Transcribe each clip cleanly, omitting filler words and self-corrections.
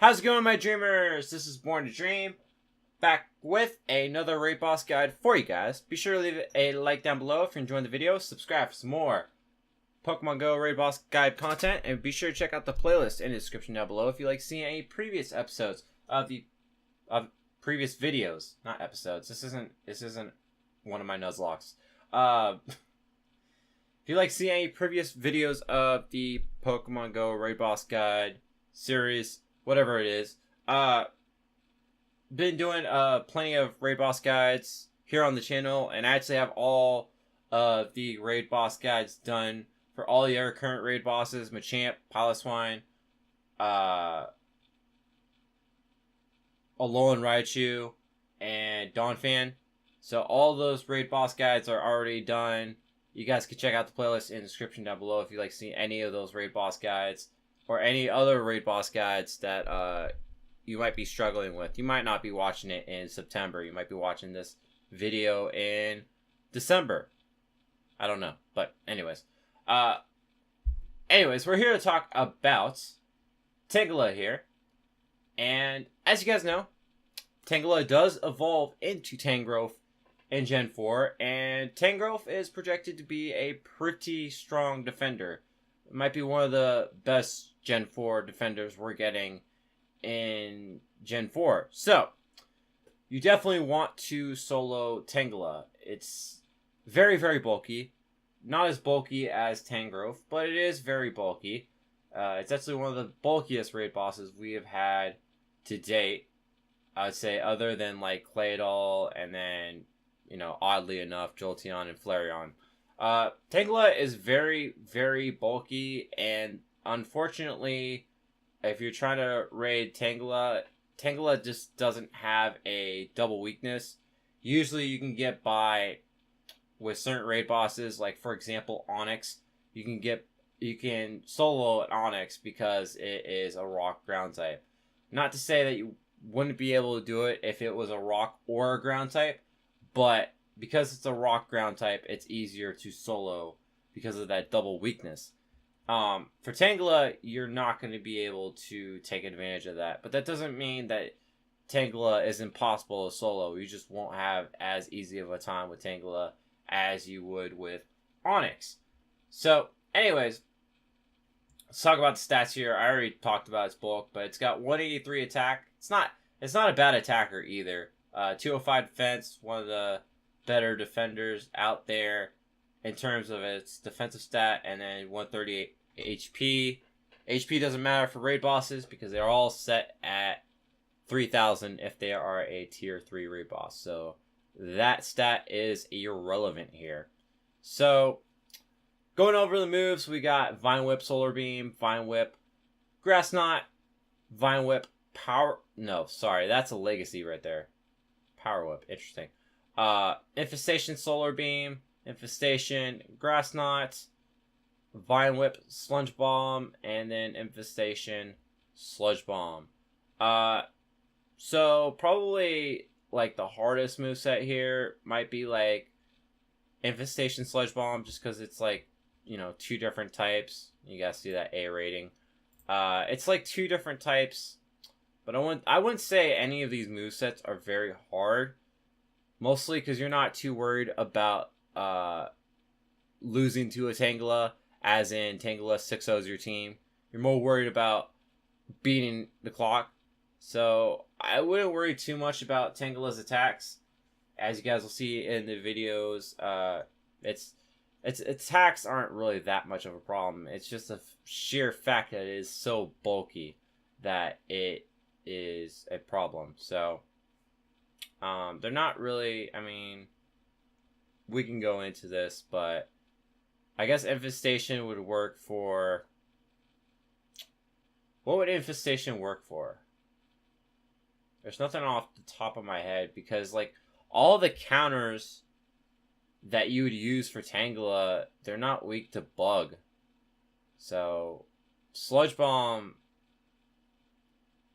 How's it going, my dreamers? This is Born to Dream, back with another raid boss guide for you guys. Be sure to leave a like down below if you're enjoying the video. Subscribe for some more Pokemon Go raid boss guide content, and be sure to check out the playlist in the description down below if you like seeing any previous episodes of previous videos, not episodes. This isn't one of my Nuzlocks. If you like seeing any previous videos of the Pokemon Go raid boss guide series, whatever it is, been doing plenty of raid boss guides here on the channel, and I actually have all of the raid boss guides done for all the other current raid bosses: Machamp, Piloswine, Alolan Raichu, and Donphan. So all those raid boss guides are already done. You guys can check out the playlist in the description down below if you like seeing any of those raid boss guides or any other raid boss guides that you might be struggling with. You might not be watching it in September. You might be watching this video in December. I don't know. But anyways, we're here to talk about Tangela here. And as you guys know, Tangela does evolve into Tangrowth in Gen 4, and Tangrowth is projected to be a pretty strong defender. It might be one of the best Gen 4 defenders we're getting in Gen 4. So, you definitely want to solo Tangela. It's very, very bulky. Not as bulky as Tangrowth, but it is very bulky. It's actually one of the bulkiest raid bosses we have had to date. I would say, other than like Claydol and then, oddly enough, Jolteon and Flareon. Tangela is very, very bulky, and unfortunately, if you're trying to raid Tangela just doesn't have a double weakness. Usually you can get by with certain raid bosses, like for example Onix. You can solo an Onix because it is a rock ground type. Not to say that you wouldn't be able to do it if it was a rock or a ground type, but because it's a rock ground type, it's easier to solo because of that double weakness. For Tangela, you're not going to be able to take advantage of that, but that doesn't mean that Tangela is impossible to solo. You just won't have as easy of a time with Tangela as you would with Onix. So, anyways, let's talk about the stats here. I already talked about its bulk, but it's got 183 attack. It's not a bad attacker either. 205 defense, one of the better defenders out there in terms of its defensive stat, and then 138 HP. HP doesn't matter for raid bosses because they're all set at 3000 if they are a tier 3 raid boss. So that stat is irrelevant here. So going over the moves, we got Vine Whip, Solar Beam, Vine Whip, Grass Knot, Vine Whip, Power... No, sorry, that's a legacy right there. Power Whip, interesting. Infestation, Solar Beam, Infestation, Grass Knot, Vine Whip, Sludge Bomb, and then Infestation, Sludge Bomb. So probably like the hardest moveset here might be like Infestation, Sludge Bomb, just because it's like, two different types. You guys see that A rating. It's like two different types, but I wouldn't say any of these movesets are very hard. Mostly because you're not too worried about losing to a Tangela, as in Tangela 6-0's your team. You're more worried about beating the clock. So I wouldn't worry too much about Tangela's attacks. As you guys will see in the videos, its attacks aren't really that much of a problem. It's just a sheer fact that it is so bulky that it is a problem. So they're not really, we can go into this, but I guess Infestation would work for... What would Infestation work for? There's nothing off the top of my head, because, like, all the counters that you would use for Tangela, they're not weak to Bug. So, Sludge Bomb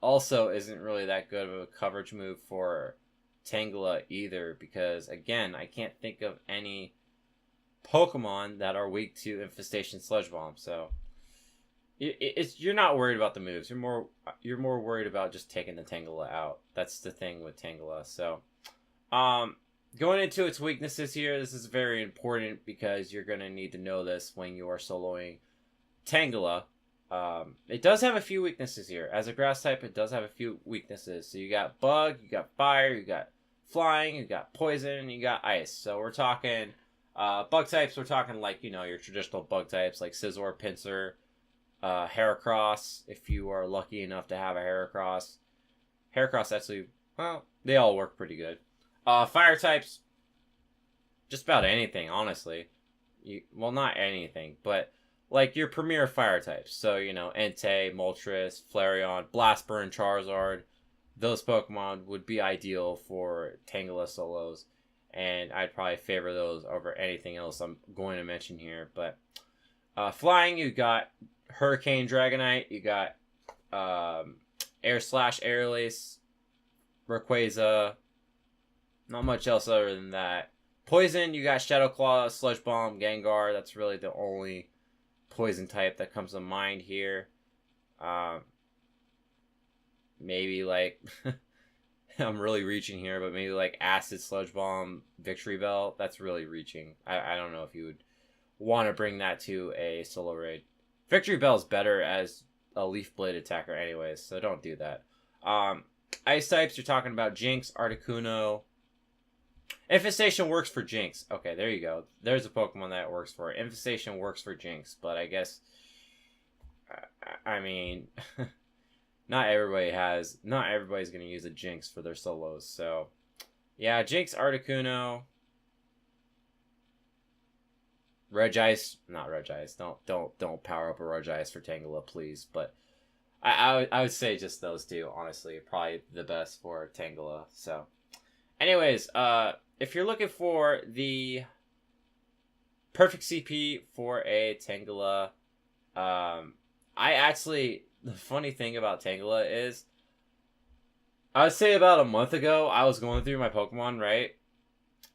also isn't really that good of a coverage move for Tangela either, because again, I can't think of any Pokemon that are weak to Infestation Sludge Bomb. So you're not worried about the moves. You're more worried about just taking the Tangela out. That's the thing with Tangela. So, going into its weaknesses here, this is very important because you're gonna need to know this when you are soloing Tangela. It does have a few weaknesses here. As a grass type, it does have a few weaknesses. So you got bug, you got fire, you got flying, you got poison, you got ice. So we're talking bug types. We're talking like, you know, your traditional bug types like Scizor, Pinsir, Heracross, if you are lucky enough to have a Heracross. Heracross actually, well, they all work pretty good. Fire types, just about anything, honestly. Well, not anything, but like your premier fire types. So, you know, Entei, Moltres, Flareon, Blastburn, Charizard. Those Pokemon would be ideal for Tangela solos. And I'd probably favor those over anything else I'm going to mention here. But flying, you got Hurricane Dragonite. You got Air Slash, Airlace, Rayquaza. Not much else other than that. Poison, you got Shadow Claw, Sludge Bomb, Gengar. That's really the only poison type that comes to mind here. Maybe like I'm really reaching here, but maybe like Acid, Sludge Bomb, Victory Bell. That's really reaching. I don't know if you would want to bring that to a solo raid. Victory Bell is better as a Leaf Blade attacker anyways, so don't do that. Ice types, you're talking about Jinx, Articuno. Infestation works for Jinx. Okay, there you go. There's a Pokemon that works for it. Infestation works for Jinx, but I guess, I mean, not everybody's going to use a Jinx for their solos. So, yeah, Jinx, Articuno, Regice, not Regice. Don't power up a Regice for Tangela, please. But I would say just those two, honestly, probably the best for Tangela. So, anyways, if you're looking for the perfect CP for a Tangela, the funny thing about Tangela is, I would say about a month ago, I was going through my Pokemon, right?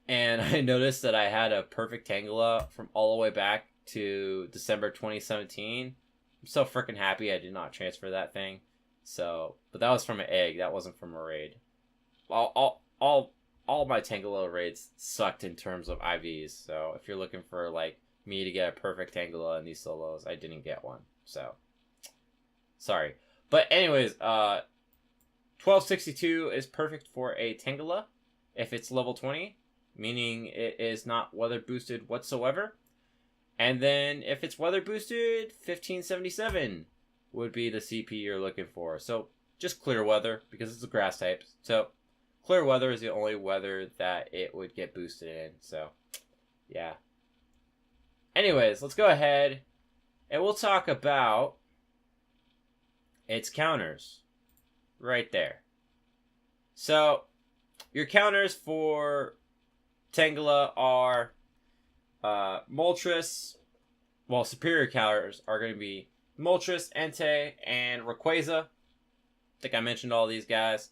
And I noticed that I had a perfect Tangela from all the way back to December 2017. I'm so freaking happy I did not transfer that thing. So, but that was from an egg. That wasn't from a raid. All my Tangela raids sucked in terms of IVs. So if you're looking for like me to get a perfect Tangela in these solos, I didn't get one. So sorry. But anyways, 1262 is perfect for a Tangela if it's level 20, meaning it is not weather boosted whatsoever. And then if it's weather boosted, 1577 would be the CP you're looking for. So just clear weather because it's a grass type. So clear weather is the only weather that it would get boosted in. So yeah. Anyways, let's go ahead and we'll talk about its counters right there. So your counters for Tangela are Moltres. Well, superior counters are going to be Moltres, Entei, and Rayquaza. I think I mentioned all these guys.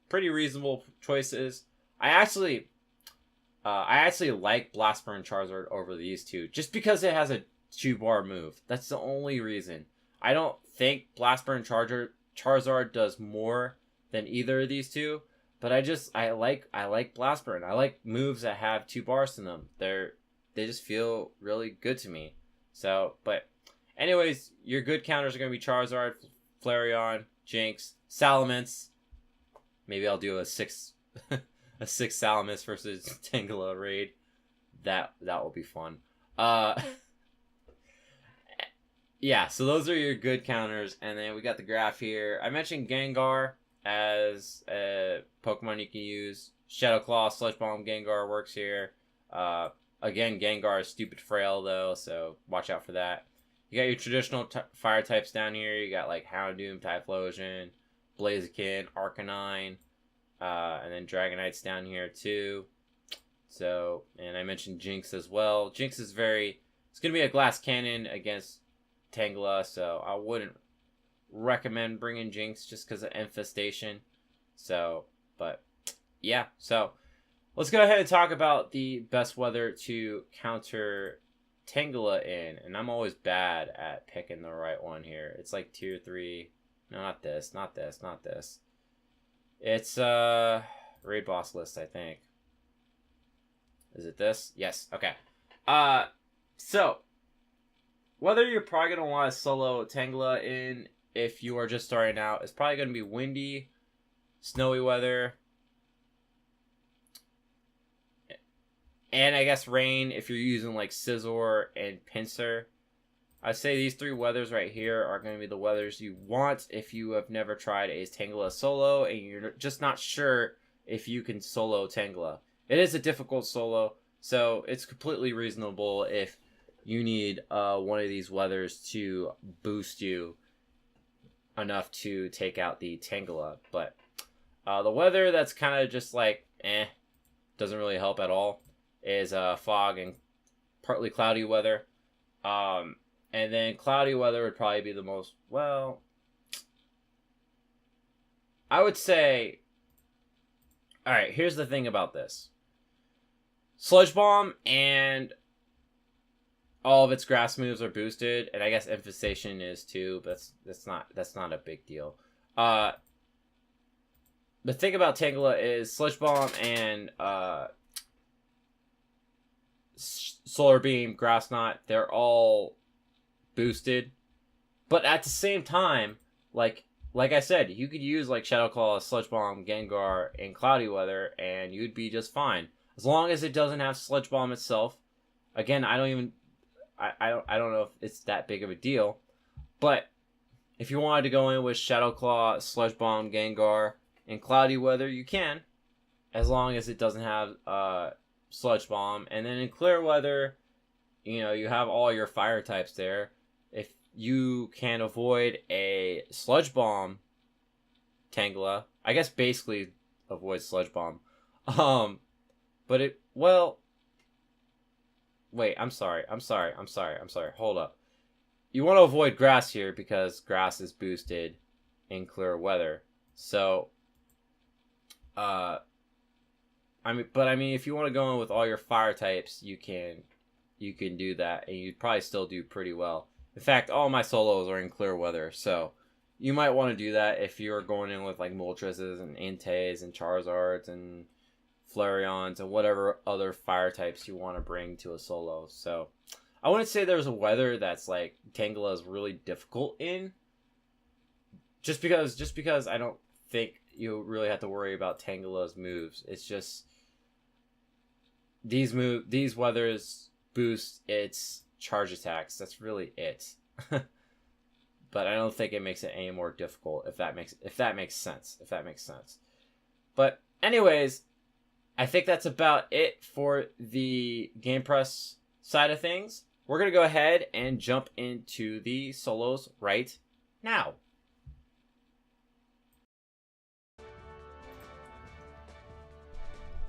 Pretty reasonable choices. I actually like Blastburn Charizard over these two, just because it has a 2-bar move. That's the only reason. I don't think Blastburn Charizard does more than either of these two, but I like Blastburn. I like moves that have 2 bars in them. They just feel really good to me. So, but anyways, your good counters are going to be Charizard, Flareon, Jinx, Salamence. Maybe I'll do a 6 Salamence versus Tangela raid. That will be fun. Yeah, so those are your good counters, and then we got the graph here. I mentioned Gengar as a Pokemon you can use. Shadow Claw, Sludge Bomb, Gengar works here. Again, Gengar is stupid frail though, so watch out for that. You got your traditional fire types down here. You got like Houndoom, Typhlosion, Blaziken, Arcanine, and then Dragonite's down here too. So, and I mentioned Jinx as well. Jinx is it's going to be a glass cannon against Tangela, so I wouldn't recommend bringing Jinx just because of infestation. So, but yeah, so let's go ahead and talk about the best weather to counter Tangela in, and I'm always bad at picking the right one here. It's like tier 3. No, not this, not this, not this. It's raid boss list, I think. Is it this? Yes. Okay. So whether you're probably gonna want to solo Tangela in if you are just starting out, it's probably gonna be windy, snowy weather, and I guess rain if you're using like Scizor and Pinsir. I'd say these 3 weathers right here are going to be the weathers you want if you have never tried a Tangela solo and you're just not sure if you can solo Tangela. It is a difficult solo, so it's completely reasonable if you need one of these weathers to boost you enough to take out the Tangela. But the weather that's kind of just like, doesn't really help at all is fog and partly cloudy weather. And then cloudy weather would probably be the most, well, I would say, alright, here's the thing about this. Sludge Bomb and all of its grass moves are boosted, and I guess Infestation is too, but that's not a big deal. The thing about Tangela is Sludge Bomb and Solar Beam, Grass Knot, they're all boosted, but at the same time, like I said, you could use like Shadow Claw, Sludge Bomb, Gengar, and Cloudy Weather, and you'd be just fine as long as it doesn't have Sludge Bomb itself. Again, I don't know if it's that big of a deal, but if you wanted to go in with Shadow Claw, Sludge Bomb, Gengar, and Cloudy Weather, you can, as long as it doesn't have Sludge Bomb. And then in Clear Weather, you know, you have all your fire types there. If you can avoid a Sludge Bomb Tangela, I guess basically avoid Sludge Bomb. But it, well, wait, I'm sorry. Hold up. You want to avoid Grass here because Grass is boosted in Clear Weather. So, I mean, if you want to go in with all your fire types, you can do that, and you'd probably still do pretty well. In fact, all my solos are in Clear Weather, so you might want to do that if you're going in with like Moltres and Entei and Charizards and Flareons and whatever other fire types you want to bring to a solo. So I wouldn't say there's a weather that's like Tangela is really difficult in, just because I don't think you really have to worry about Tangela's moves. It's just these weathers boost its charge attacks. That's really it. But I don't think it makes it any more difficult, if that makes sense. But anyways, I think that's about it for the Game Press side of things. We're going to go ahead and jump into the solos right now.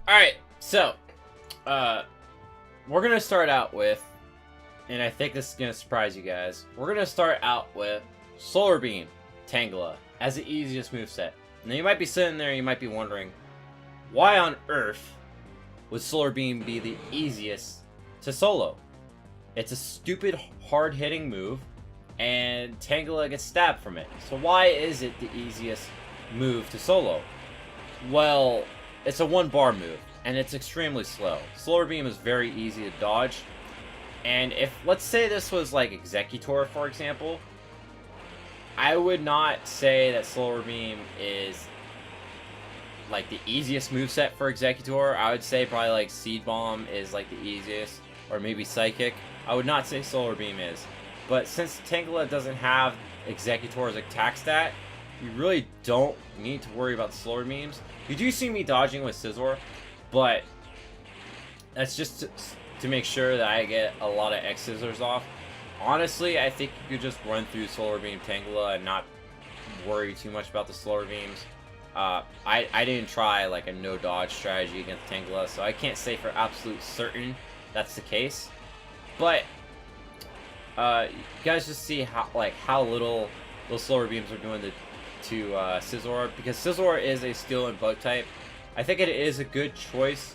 Alright, so we're going to start out with, and I think this is going to surprise you guys, we're going to start out with Solar Beam Tangela as the easiest moveset. Now you might be sitting there and you might be wondering, why on earth would Solar Beam be the easiest to solo? It's a stupid hard-hitting move, and Tangela gets stabbed from it. So why is it the easiest move to solo? Well, it's a 1-bar move, and it's extremely slow. Solar Beam is very easy to dodge, and if, let's say this was like Executor, for example, I would not say that Solar Beam is like the easiest moveset for Executor. I would say probably like Seed Bomb is like the easiest, or maybe Psychic. I would not say Solar Beam is. But since Tangela doesn't have Executor's attack stat, you really don't need to worry about the Solar Beams. You do see me dodging with Scizor, but that's just to make sure that I get a lot of X Scissors off. Honestly, I think you could just run through Solar Beam Tangela and not worry too much about the Solar Beams. I didn't try like a no dodge strategy against Tangela, so I can't say for absolute certain that's the case. But you guys just see how little those Solar Beams are doing to Scizor, because Scizor is a Steel and Bug type. I think it is a good choice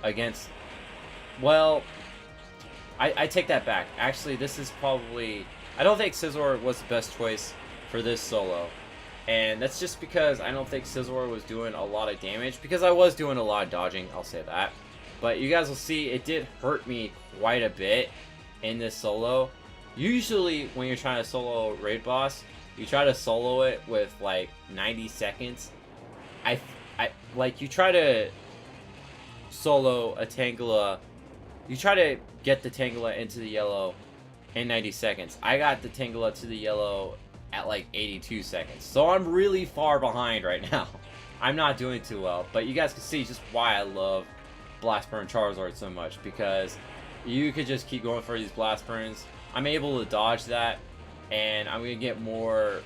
against, well, I take that back. Actually, this is probably... I don't think Scizor was the best choice for this solo. And that's just because I don't think Scizor was doing a lot of damage. Because I was doing a lot of dodging, I'll say that. But you guys will see it did hurt me quite a bit in this solo. Usually, when you're trying to solo raid boss, you try to solo it with like 90 seconds. Like you try to solo a Tangela. You try to get the Tangela into the yellow in 90 seconds. I got the Tangela to the yellow at like 82 seconds. So I'm really far behind right now. I'm not doing too well. But you guys can see just why I love Blast Burn Charizard so much. Because you could just keep going for these Blast Burns. I'm able to dodge that. And I'm going to get more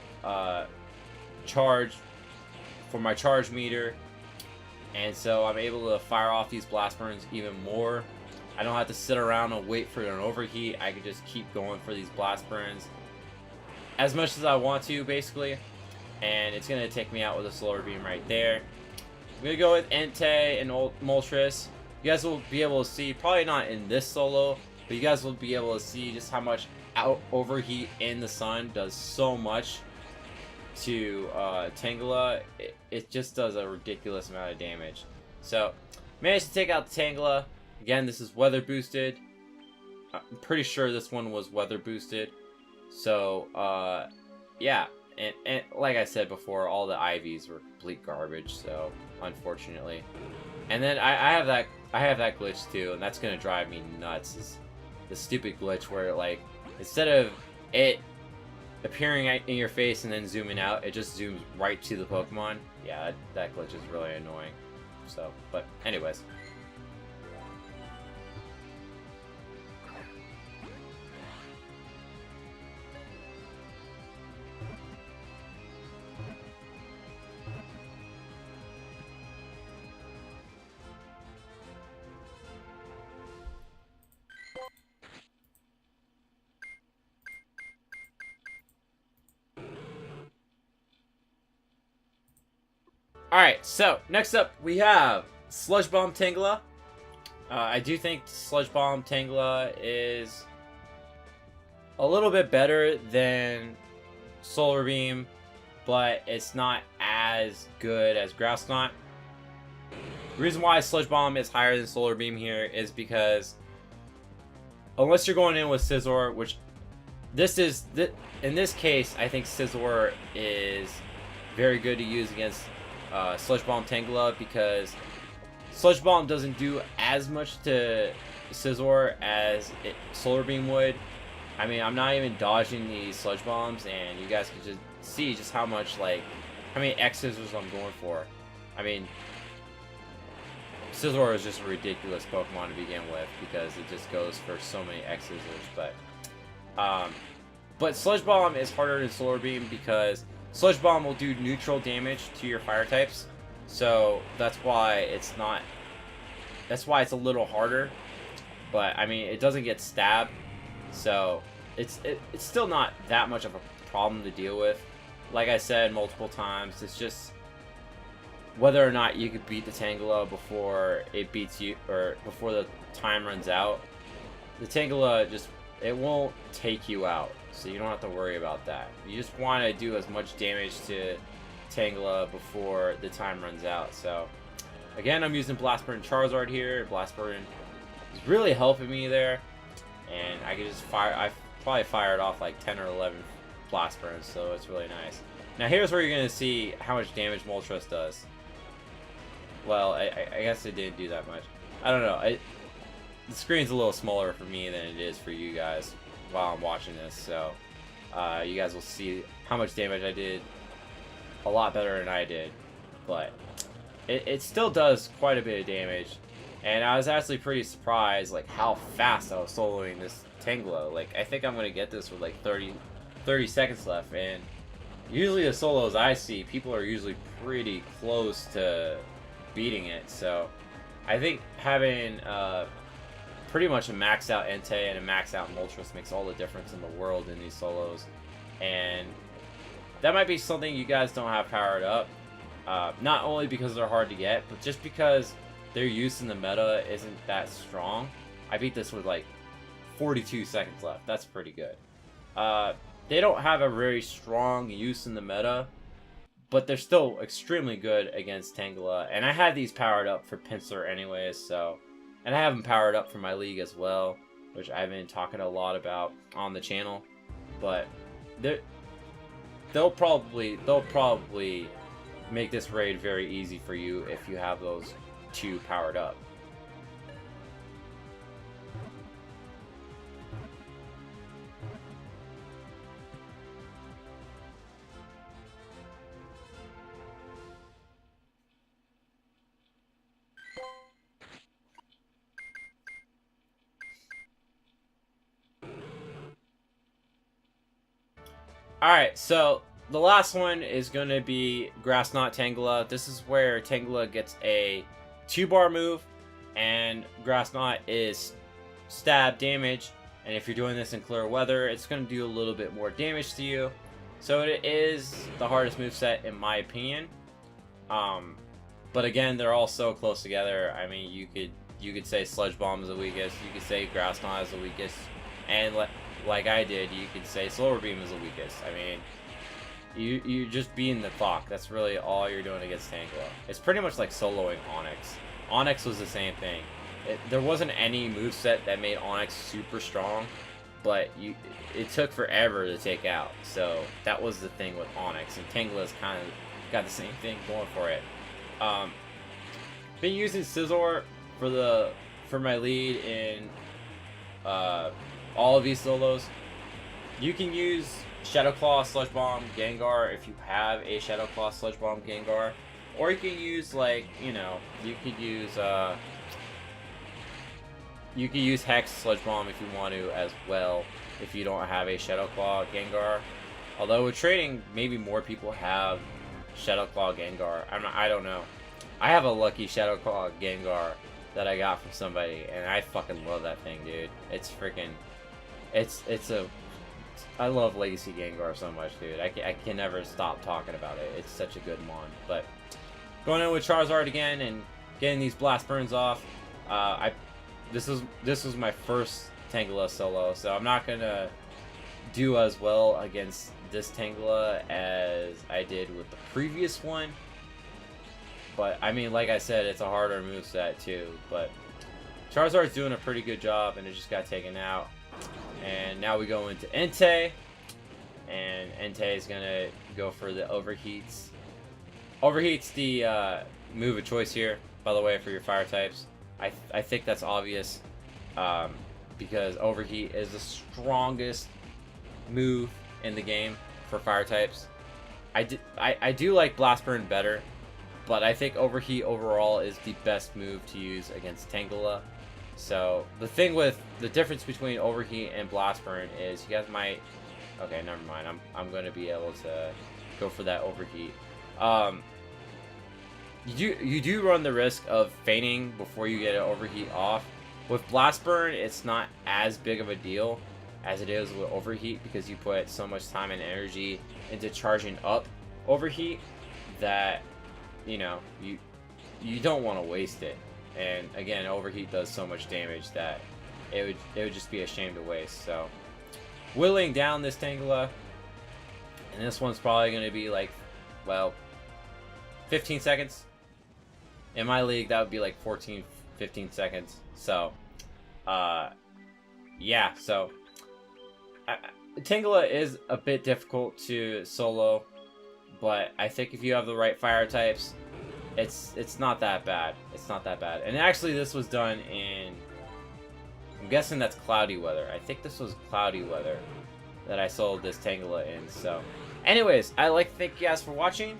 charge for my charge meter. And so I'm able to fire off these Blast Burns even more. I don't have to sit around and wait for an overheat. I can just keep going for these Blast Burns as much as I want to, basically. And it's going to take me out with a Solar Beam right there. I'm going to go with Entei and Moltres. You guys will be able to see, probably not in this solo, but you guys will be able to see just how much overheat in the sun does so much to Tangela. It just does a ridiculous amount of damage. So, managed to take out the Tangela. Again, this is weather boosted. I'm pretty sure this one was weather boosted. So, yeah. And like I said before, all the IVs were complete garbage, so unfortunately. And then I have that glitch too, and that's gonna drive me nuts. Is the stupid glitch where like instead of it appearing in your face and then zooming out, it just zooms right to the Pokemon. Yeah, that glitch is really annoying. So, but anyways. Alright, so next up we have Sludge Bomb Tangela. I do think Sludge Bomb Tangela is a little bit better than Solar Beam, but it's not as good as Grouse Knot. The reason why Sludge Bomb is higher than Solar Beam here is because unless you're going in with Scizor, which in this case, I think Scizor is very good to use against Sludge Bomb Tangela, because Sludge Bomb doesn't do as much to Scizor as Solar Beam would. I mean, I'm not even dodging these Sludge Bombs, and you guys can just see just how many X Scissors I'm going for. I mean, Scizor is just a ridiculous Pokemon to begin with, because it just goes for so many X Scissors, but Sludge Bomb is harder than Solar Beam because Sludge Bomb will do neutral damage to your fire types, so that's why it's a little harder. But I mean, it doesn't get stabbed, so it's still not that much of a problem to deal with. Like I said multiple times, it's just whether or not you could beat the Tangela before it beats you, or before the time runs out. The Tangela it won't take you out, so you don't have to worry about that. You just want to do as much damage to Tangela before the time runs out. So again, I'm using Blast Burn Charizard here. Blast Burn is really helping me there, and I can just I've probably fired off like 10 or 11 Blast Burns, so it's really nice. Now here's where you're going to see how much damage Moltres does. Well, I guess it didn't do that much. I don't know. The screen's a little smaller for me than it is for you guys while I'm watching this, so you guys will see how much damage I did. A lot better than I did, but it still does quite a bit of damage. And I was actually pretty surprised like how fast I was soloing this Tangela. Like, I think I'm gonna get this with like 30 seconds left, and usually the solos I see, people are usually pretty close to beating it. So I think having pretty much a maxed out Entei and a maxed out Moltres makes all the difference in the world in these solos. And that might be something you guys don't have powered up, not only because they're hard to get, but just because their use in the meta isn't that strong. I beat this with like 42 seconds left. That's pretty good. They don't have a very strong use in the meta, but they're still extremely good against Tangela. And I had these powered up for Pinsir anyways, so... And I have them powered up for my league as well, which I've been talking a lot about on the channel. But they'll probably make this raid very easy for you if you have those two powered up. Alright, so the last one is going to be Grass Knot Tangela. This is where Tangela gets a 2-bar move, and Grass Knot is stab damage. And if you're doing this in clear weather, it's going to do a little bit more damage to you. So it is the hardest moveset in my opinion. But again, they're all so close together. I mean, you could say Sludge Bomb is the weakest, you could say Grass Knot is the weakest, and like I did, you could say Slower Beam is the weakest. I mean, you're just being the clock. That's really all you're doing against Tangela. It's pretty much like soloing Onyx. Onyx was the same thing. There wasn't any moveset that made Onyx super strong, but it took forever to take out. So that was the thing with Onyx, and Tangela's kind of got the same thing going for it. Been using Scizor for my lead in all of these solos. You can use Shadow Claw, Sludge Bomb, Gengar if you have a Shadow Claw, Sludge Bomb, Gengar, or you can use, like, you know, you could use Hex, Sludge Bomb if you want to as well if you don't have a Shadow Claw, Gengar. Although with trading, maybe more people have Shadow Claw, Gengar. I don't know. I have a lucky Shadow Claw Gengar that I got from somebody, and I fucking love that thing, dude. It's freaking... I love Legacy Gengar so much, dude. I can never stop talking about it. It's such a good mon. But going in with Charizard again and getting these Blast Burns off. This was my first Tangela solo, so I'm not gonna do as well against this Tangela as I did with the previous one. But I mean, like I said, it's a harder moveset too. But Charizard's doing a pretty good job, and it just got taken out. And now we go into Entei, and Entei is gonna go for the Overheats. Overheat's the move of choice here, by the way, for your fire types. I think that's obvious, because Overheat is the strongest move in the game for fire types. I do like Blast Burn better, but I think Overheat overall is the best move to use against Tangela. So the difference between Overheat and Blast Burn is you guys might... Okay, never mind. I'm going to be able to go for that Overheat. You do run the risk of fainting before you get an Overheat off. With Blast Burn, it's not as big of a deal as it is with Overheat, because you put so much time and energy into charging up Overheat that, you know, you don't want to waste it. And again, Overheat does so much damage that it would just be a shame to waste. So, whittling down this Tangela, and this one's probably going to be like, well, 15 seconds. In my league, that would be like 14, 15 seconds. So, yeah. So, Tangela is a bit difficult to solo, but I think if you have the right fire types, it's not that bad. It's not that bad. And actually, this was done in... I'm guessing that's cloudy weather. I think this was cloudy weather that I sold this Tangela in. So, anyways, I'd like to thank you guys for watching.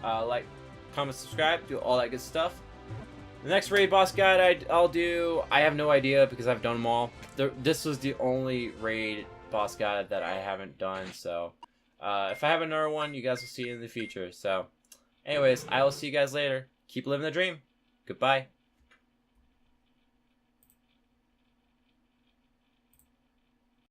Like, comment, subscribe, do all that good stuff. The next raid boss guide I'll do, I have no idea because I've done them all. This was the only raid boss guide that I haven't done. So, if I have another one, you guys will see it in the future. So, anyways, I will see you guys later. Keep living the dream. Goodbye.